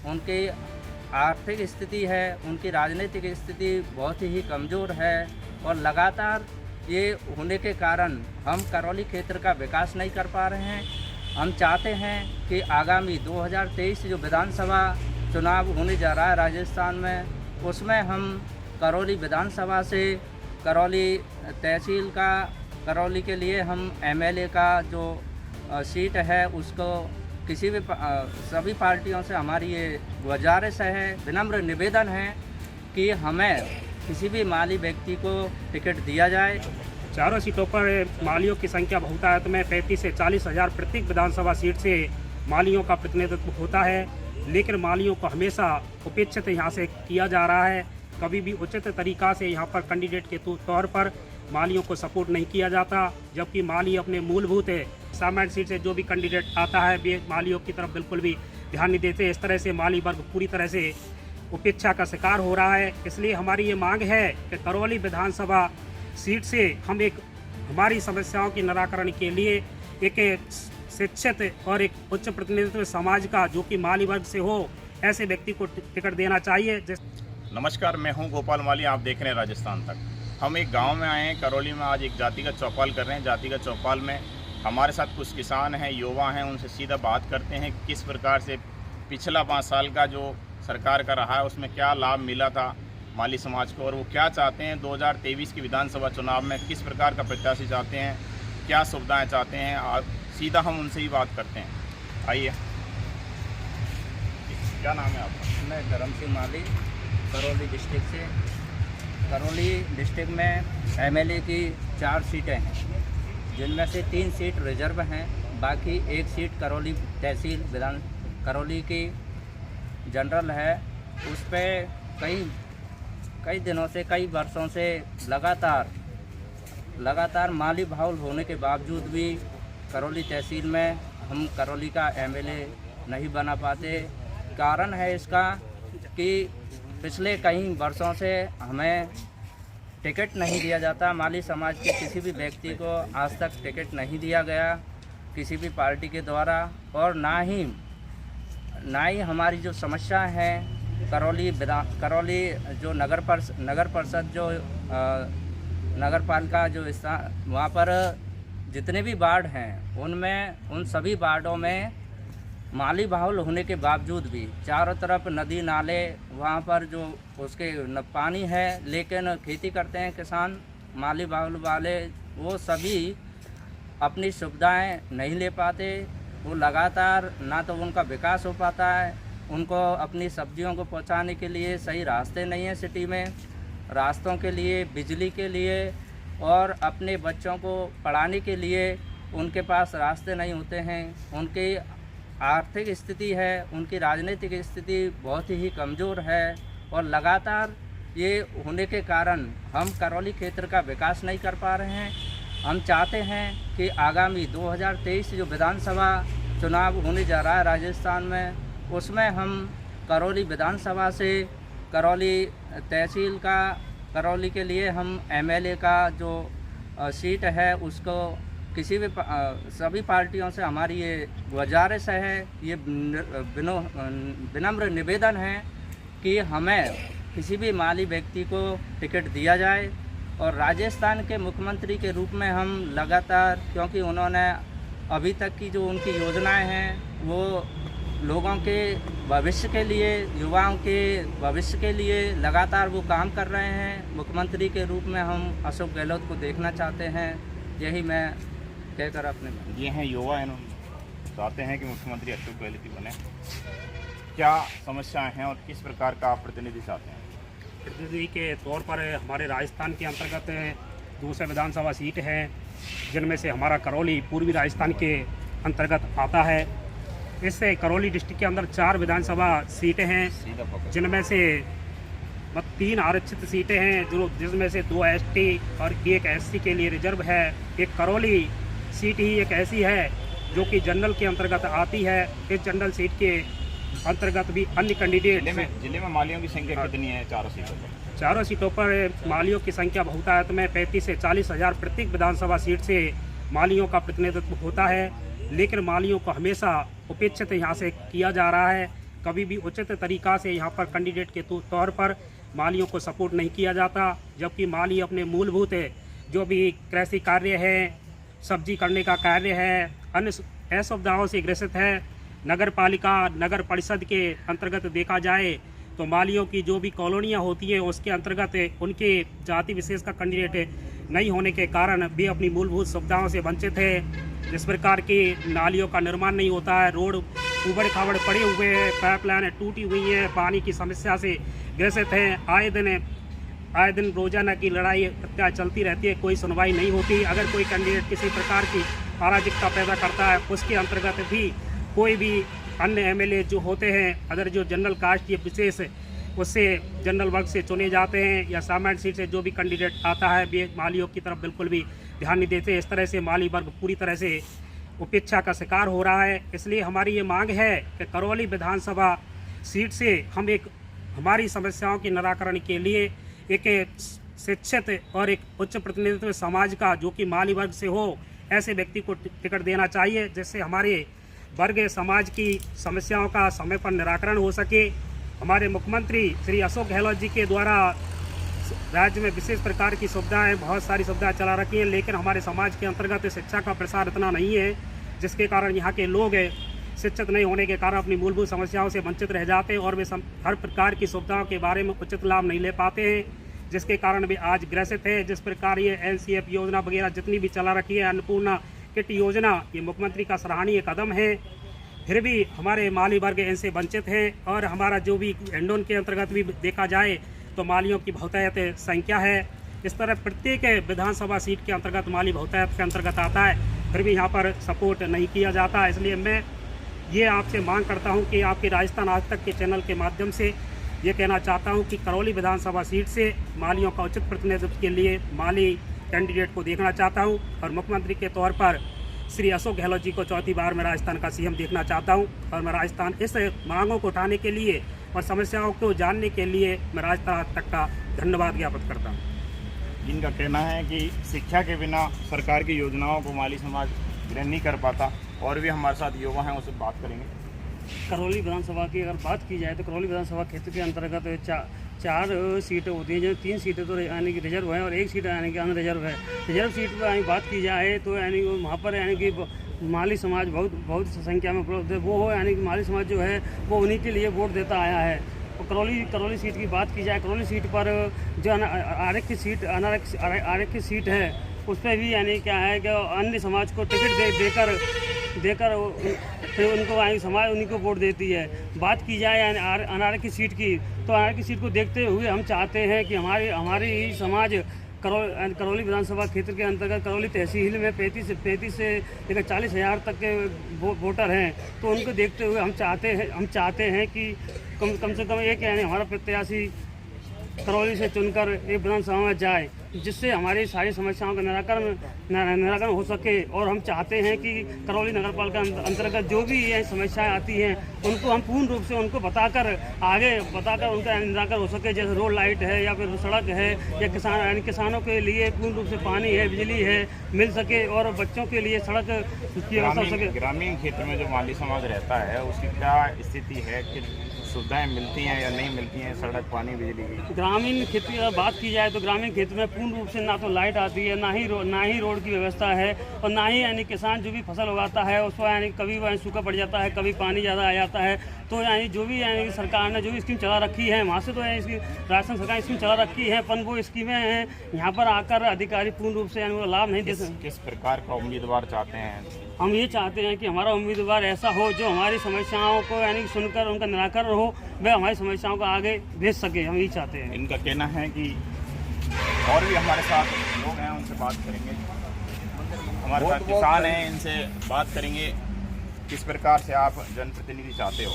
उनकी आर्थिक स्थिति है, उनकी राजनीतिक स्थिति बहुत ही कमज़ोर है और लगातार ये होने के कारण हम करौली क्षेत्र का विकास नहीं कर पा रहे हैं। हम चाहते हैं कि आगामी 2023 जो विधानसभा चुनाव होने जा रहा है राजस्थान में, उसमें हम करौली विधानसभा से करौली तहसील का करौली के लिए हम एमएलए का जो सीट है उसको किसी भी सभी पार्टियों से हमारी ये गुजारिश है, विनम्र निवेदन है कि हमें किसी भी माली व्यक्ति को टिकट दिया जाए। चारों सीटों पर मालियों की संख्या बहुत है, तो मैं 35 से 40 हज़ार प्रत्येक विधानसभा सीट से मालियों का प्रतिनिधित्व होता है, लेकिन मालियों को हमेशा उपेक्षित यहाँ से किया जा रहा है। कभी भी उचित तरीक़ा से यहाँ पर कैंडिडेट के तौर पर मालियों को सपोर्ट नहीं किया जाता, जबकि माली अपने मूलभूत सामान्य सीट से जो भी कैंडिडेट आता है वे मालियों की तरफ बिल्कुल भी ध्यान नहीं देते। इस तरह से माली वर्ग पूरी तरह से उपेक्षा का शिकार हो रहा है। इसलिए हमारी ये मांग है कि करौली विधानसभा सीट से हम एक हमारी समस्याओं के निराकरण के लिए एक शिक्षित और एक उच्च प्रतिनिधित्व समाज का जो कि माली वर्ग से हो, ऐसे व्यक्ति को टिकट देना चाहिए। नमस्कार, मैं हूं गोपाल माली, आप देख रहे हैं राजस्थान तक। हम एक गांव में आए हैं करौली में, आज एक जातिगत चौपाल कर रहे हैं। जातिगत चौपाल में हमारे साथ कुछ किसान हैं, युवा हैं, उनसे सीधा बात करते हैं किस प्रकार से पिछला 5 साल का जो सरकार का रहा है उसमें क्या लाभ मिला था माली समाज को, और वो क्या चाहते हैं 2023 की विधानसभा चुनाव में, किस प्रकार का प्रत्याशी चाहते हैं, क्या सुविधाएं चाहते हैं। और सीधा हम उनसे ही बात करते हैं। आइए, क्या नाम है आपका? मैं धर्म सिंह माली, करौली डिस्ट्रिक्ट से। करौली डिस्ट्रिक्ट में एमएलए की 4 सीटें हैं, जिनमें से 3 सीट रिजर्व हैं, बाकी 1 सीट करौली तहसील करौली की जनरल है। उस पर कई दिनों से, कई वर्षों से लगातार माली बाहुल होने के बावजूद भी करौली तहसील में हम करौली का एमएलए नहीं बना पाते। कारण है इसका कि पिछले कई वर्षों से हमें टिकट नहीं दिया जाता। माली समाज के किसी भी व्यक्ति को आज तक टिकट नहीं दिया गया किसी भी पार्टी के द्वारा, और ना ही हमारी जो समस्या है करौली जो नगर परिषद जो नगर पालिका जो वहाँ पर जितने भी वार्ड हैं उन सभी वार्डों में माली बाहुल होने के बावजूद भी चारों तरफ नदी नाले, वहाँ पर जो उसके पानी है, लेकिन खेती करते हैं किसान माली बाहुल वाले, वो सभी अपनी सुविधाएं नहीं ले पाते। वो लगातार ना तो उनका विकास हो पाता है, उनको अपनी सब्जियों को पहुंचाने के लिए सही रास्ते नहीं हैं सिटी में, रास्तों के लिए, बिजली के लिए और अपने बच्चों को पढ़ाने के लिए उनके पास रास्ते नहीं होते हैं। उनकी आर्थिक स्थिति है, उनकी राजनीतिक स्थिति बहुत ही कमज़ोर है और लगातार ये होने के कारण हम करौली क्षेत्र का विकास नहीं कर पा रहे हैं। हम चाहते हैं कि आगामी 2023 जो विधानसभा चुनाव होने जा रहा है राजस्थान में, उसमें हम करौली विधानसभा से करौली तहसील का करौली के लिए हम एमएलए का जो सीट है उसको किसी भी सभी पार्टियों से हमारी ये गुजारिश है, ये विनम्र निवेदन है कि हमें किसी भी माली व्यक्ति को टिकट दिया जाए। और राजस्थान के मुख्यमंत्री के रूप में हम लगातार, क्योंकि उन्होंने अभी तक की जो उनकी योजनाएं हैं वो लोगों के भविष्य के लिए, युवाओं के भविष्य के लिए लगातार वो काम कर रहे हैं। मुख्यमंत्री के रूप में हम अशोक गहलोत को देखना चाहते हैं, यही मैं कहकर अपने ये हैं युवा हैं, चाहते हैं कि मुख्यमंत्री अशोक गहलोत बने। क्या समस्याएं हैं और किस प्रकार का आप प्रतिनिधि चाहते हैं? प्रतिनिधि के तौर पर हमारे राजस्थान के अंतर्गत 200 विधानसभा सीट हैं, जिनमें से हमारा करौली पूर्वी राजस्थान के अंतर्गत आता है। इससे करौली डिस्ट्रिक्ट के अंदर 4 विधानसभा सीटें हैं, जिनमें से 3 आरक्षित सीटें हैं, जिसमें से 2 एसटी और 1 एससी के लिए रिजर्व है। एक करौली सीट ही एक ऐसी है जो कि जनरल के अंतर्गत आती है। इस जनरल सीट के अंतर्गत भी अन्य कैंडिडेट जिले में मालियों की संख्या कितनी है? 4 सीटों पर। 4 सीटों पर मालियों की संख्या बहुत है, तो मैं 35 से 40 हज़ार प्रत्येक विधानसभा सीट से मालियों का प्रतिनिधित्व होता है, लेकिन मालियों को हमेशा उपेक्षित यहाँ से किया जा रहा है। कभी भी उचित तरीक़ा से यहाँ पर कैंडिडेट के तौर पर मालियों को सपोर्ट नहीं किया जाता, जबकि माली अपने मूलभूत जो भी कृषि कार्य है, सब्जी करने का कार्य है, अन्य असुविधाओं से ग्रसित है। नगर पालिका, नगर परिषद के अंतर्गत देखा जाए तो मालियों की जो भी कॉलोनियाँ होती है उसके अंतर्गत उनके जाति विशेष का कैंडिडेट नहीं होने के कारण भी अपनी मूलभूत सुविधाओं से वंचित है। जिस प्रकार की नालियों का निर्माण नहीं होता है, रोड उबड़ खाबड़ पड़े हुए हैं, पाइपलाइन टूटी हुई है, पानी की समस्या से ग्रसित है। आए दिन रोजाना की लड़ाई हत्या चलती रहती है, कोई सुनवाई नहीं होती। अगर कोई कैंडिडेट किसी प्रकार की अराजकता पैदा करता है उसके अंतर्गत भी कोई भी अन्य एमएलए जो होते हैं, अगर जो जनरल कास्ट या विशेष उससे जनरल वर्ग से चुने जाते हैं या सामान्य सीट से जो भी कैंडिडेट आता है, वे मालियों की तरफ बिल्कुल भी ध्यान नहीं देते। इस तरह से माली वर्ग पूरी तरह से उपेक्षा का शिकार हो रहा है। इसलिए हमारी ये मांग है कि करौली विधानसभा सीट से हम हमारी समस्याओं के निराकरण के लिए एक शिक्षित और एक उच्च प्रतिनिधित्व समाज का, जो कि माली वर्ग से हो, ऐसे व्यक्ति को टिकट देना चाहिए, जिससे हमारे वर्ग समाज की समस्याओं का समय पर निराकरण हो सके। हमारे मुख्यमंत्री श्री अशोक गहलोत जी के द्वारा राज्य में विशेष प्रकार की सुविधाएं, बहुत सारी सुविधाएं चला रखी हैं, लेकिन हमारे समाज के अंतर्गत शिक्षा का प्रसार इतना नहीं है, जिसके कारण यहाँ के लोग शिक्षित नहीं होने के कारण अपनी मूलभूत समस्याओं से वंचित रह जाते हैं और वे हर प्रकार की सुविधाओं के बारे में उचित लाभ नहीं ले पाते हैं, जिसके कारण वे आज ग्रसित है। जिस प्रकार ये NCF योजना वगैरह जितनी भी चला रखी है, अन्नपूर्णा किट योजना, ये मुख्यमंत्री का सराहनीय कदम है, फिर भी हमारे माली वर्ग इनसे वंचित है। और हमारा जो भी एंडोन के अंतर्गत भी देखा जाए तो मालियों की बहुतायत संख्या है। इस तरह प्रत्येक विधानसभा सीट के अंतर्गत माली बहुतायत के अंतर्गत आता है, फिर भी यहाँ पर सपोर्ट नहीं किया जाता। इसलिए मैं ये आपसे मांग करता हूँ कि आपके राजस्थान आज तक के चैनल के माध्यम से ये कहना चाहता हूँ कि करौली विधानसभा सीट से मालियों का उचित प्रतिनिधित्व के लिए माली कैंडिडेट को देखना चाहता हूँ और मुख्यमंत्री के तौर पर श्री अशोक गहलोत जी को चौथी बार मैं राजस्थान का CM देखना चाहता हूँ। और मैं राजस्थान इस मांगों को उठाने के लिए और समस्याओं को जानने के लिए मैं राजस्थान आज तक का धन्यवाद ज्ञापित करता हूँ। जिनका कहना है कि शिक्षा के बिना सरकार की योजनाओं को माली समाज ग्रहण नहीं कर पाता। और भी हमारे साथ युवा हैं, उससे बात करेंगे। करौली विधानसभा की अगर बात की जाए तो करौली विधानसभा क्षेत्र के अंतर्गत चार सीटें होती हैं, जो 3 सीटें तो यानी कि रिजर्व है और 1 सीट यानी कि अनरिजर्व है। रिजर्व सीट पर बात की जाए तो यानी वहाँ पर यानी कि माली समाज बहुत संख्या में उपलब्ध है, वो हो यानी कि माली समाज जो है वो उन्हीं के लिए वोट देता आया है। और करौली सीट की बात की जाए, करौली सीट पर जो आरक्षित सीट है उस पर भी यानी क्या है कि अन्य समाज को टिकट देकर फिर उनको समाज उन्हीं को वोट देती है। बात की जाए अनारक्षित सीट की, तो अनारक्षित सीट को देखते हुए हम चाहते हैं कि हमारी समाज करौली विधानसभा क्षेत्र के अंतर्गत करौली तहसील में 35 से लेकर 40,000 तक के वोटर हैं, तो उनको देखते हुए हम चाहते हैं कि कम से कम एक यानी हमारा प्रत्याशी करौली से चुनकर एक विधानसभा में जाए, जिससे हमारी सारी समस्याओं का निराकरण हो सके। और हम चाहते हैं कि करौली नगरपालिका अंतर्गत जो भी ये समस्याएं आती हैं उनको हम पूर्ण रूप से उनको बताकर उनका निराकरण हो सके। जैसे रोड लाइट है या फिर सड़क है या किसानों के लिए पूर्ण रूप से पानी है, बिजली है मिल सके और बच्चों के लिए सड़क की व्यवस्था हो सके। ग्रामीण क्षेत्र में जो माली समाज रहता है उसकी क्या स्थिति है कि सुविधाएं मिलती हैं या नहीं मिलती हैं, सड़क, पानी, बिजली की? ग्रामीण क्षेत्र की अगर बात की जाए तो ग्रामीण क्षेत्र में पूर्ण रूप से ना तो लाइट आती है, ना ही रोड की व्यवस्था है और ना ही यानी किसान जो भी फसल उगाता है उसको यानी कभी वह सूखा पड़ जाता है, कभी पानी ज़्यादा आ जाता है। तो यानी जो भी यानी सरकार ने जो भी स्कीम चला रखी है वहाँ से तो यानी इसकी राजस्थान सरकार स्कीम चला रखी है, पर वो स्कीमें हैं यहाँ पर आकर अधिकारी पूर्ण रूप से यानी वो लाभ नहीं दे सकते। किस प्रकार का उम्मीदवार चाहते हैं? हम ये चाहते हैं कि हमारा उम्मीदवार ऐसा हो जो हमारी समस्याओं को यानी सुनकर उनका निराकरण हो, वह हमारी समस्याओं को आगे भेज सके, हम यही चाहते हैं। इनका कहना है कि और भी हमारे साथ लोग हैं, उनसे बात करेंगे। हमारे साथ किसान हैं, इनसे बात करेंगे। किस प्रकार से आप जनप्रतिनिधि चाहते हो?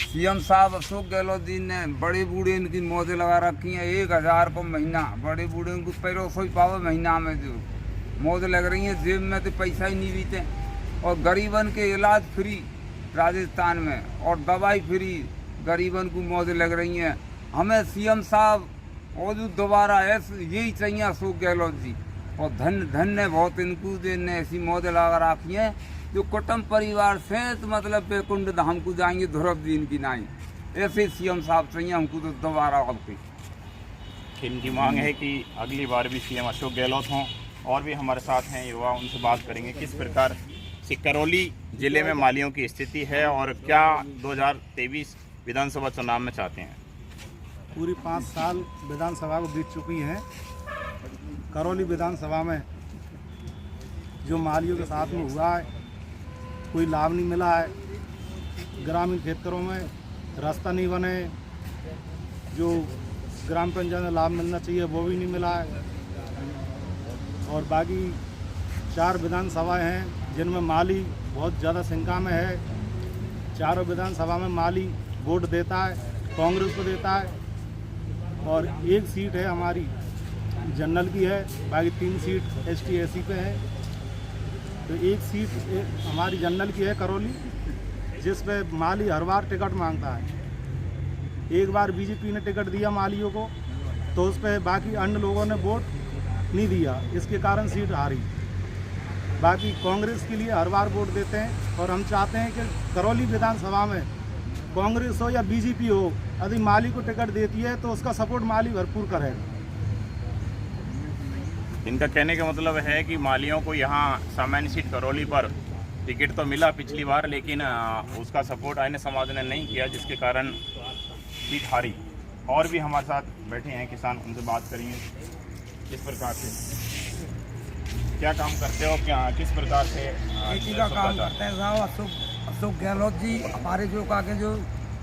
CM साहब अशोक गहलोत जी ने बड़े बूढ़े इनकी मौतें लगा रखी हैं, 1,000 को महीना। बड़े बूढ़े उनको पैरों से ही पावे महीना में जो मौत लग रही है, जेब में तो पैसा ही नहीं बीते। और गरीबन के इलाज फ्री राजस्थान में और दवाई फ्री, गरीबन को मौत लग रही हैं। हमें CM साहब और जो दोबारा यही चाहिए अशोक गहलोत जी। और धन्य बहुत इनको जिनने ऐसी मौत लगा रखी हैं जो कुटुंब परिवार से तो मतलब बैकुंठ धाम को जाएंगे ध्रुव दिन की नाई। ऐसे सीएम साहब चाहिए हमको तो दोबारा आपके। इनकी मांग है कि अगली बार भी सीएम अशोक गहलोत हों। और भी हमारे साथ हैं युवा, उनसे बात करेंगे किस प्रकार से करौली जिले में मालियों की स्थिति है और क्या 2023 विधानसभा चुनाव में चाहते हैं। पूरी 5 साल विधानसभा को बीत चुकी हैं। करौली विधानसभा में जो मालियों के साथ में हुआ है कोई लाभ नहीं मिला है। ग्रामीण क्षेत्रों में रास्ता नहीं बने, जो ग्राम पंचायत में लाभ मिलना चाहिए वो भी नहीं मिला है। और बाकी 4 विधानसभाएं हैं जिनमें माली बहुत ज़्यादा शंका में है। चारों विधानसभा में माली वोट देता है, कांग्रेस को देता है। और 1 सीट है हमारी जनरल की है, बाकी 3 सीट ST SC पे है। तो 1 सीट हमारी जनरल की है करौली, जिस पे माली हर बार टिकट मांगता है। एक बार बीजेपी ने टिकट दिया मालियों को तो उस पर बाकी अन्य लोगों ने वोट नहीं दिया, इसके कारण सीट हारी। बाकी कांग्रेस के लिए हर बार वोट देते हैं और हम चाहते हैं कि करौली विधानसभा में कांग्रेस हो या बीजेपी हो, यदि माली को टिकट देती है तो उसका सपोर्ट माली भरपूर करेगा। इनका कहने का मतलब है कि मालियों को यहाँ सामान्य सीट करौली पर टिकट तो मिला पिछली बार, लेकिन उसका सपोर्ट अन्य समाज ने नहीं किया, जिसके कारण सीट हारी। और भी हमारे साथ बैठे हैं किसान, उनसे बात करेंगे किस प्रकार से क्या काम करते हो, क्या किस प्रकार से खेती का काम करते हैं साहब। अशोक गहलोत जी हमारे जो काके जो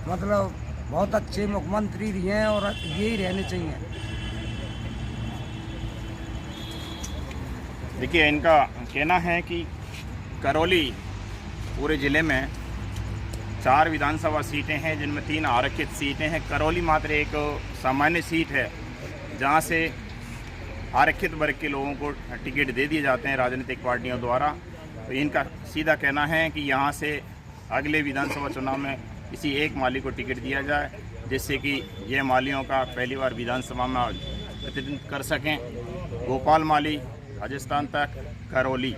मतलब बहुत अच्छे मुख्यमंत्री रहे हैं और यही रहने चाहिए। देखिए, इनका कहना है कि करौली पूरे ज़िले में 4 विधानसभा सीटें हैं जिनमें 3 आरक्षित सीटें हैं। करौली मात्र एक सामान्य सीट है जहां से आरक्षित वर्ग के लोगों को टिकट दे दिए जाते हैं राजनीतिक पार्टियों द्वारा। तो इनका सीधा कहना है कि यहां से अगले विधानसभा चुनाव में किसी एक माली को टिकट दिया जाए, जिससे कि ये मालियों का पहली बार विधानसभा में प्रतिनिधित्व कर सकें। गोपाल माली, राजस्थान तक, करौली।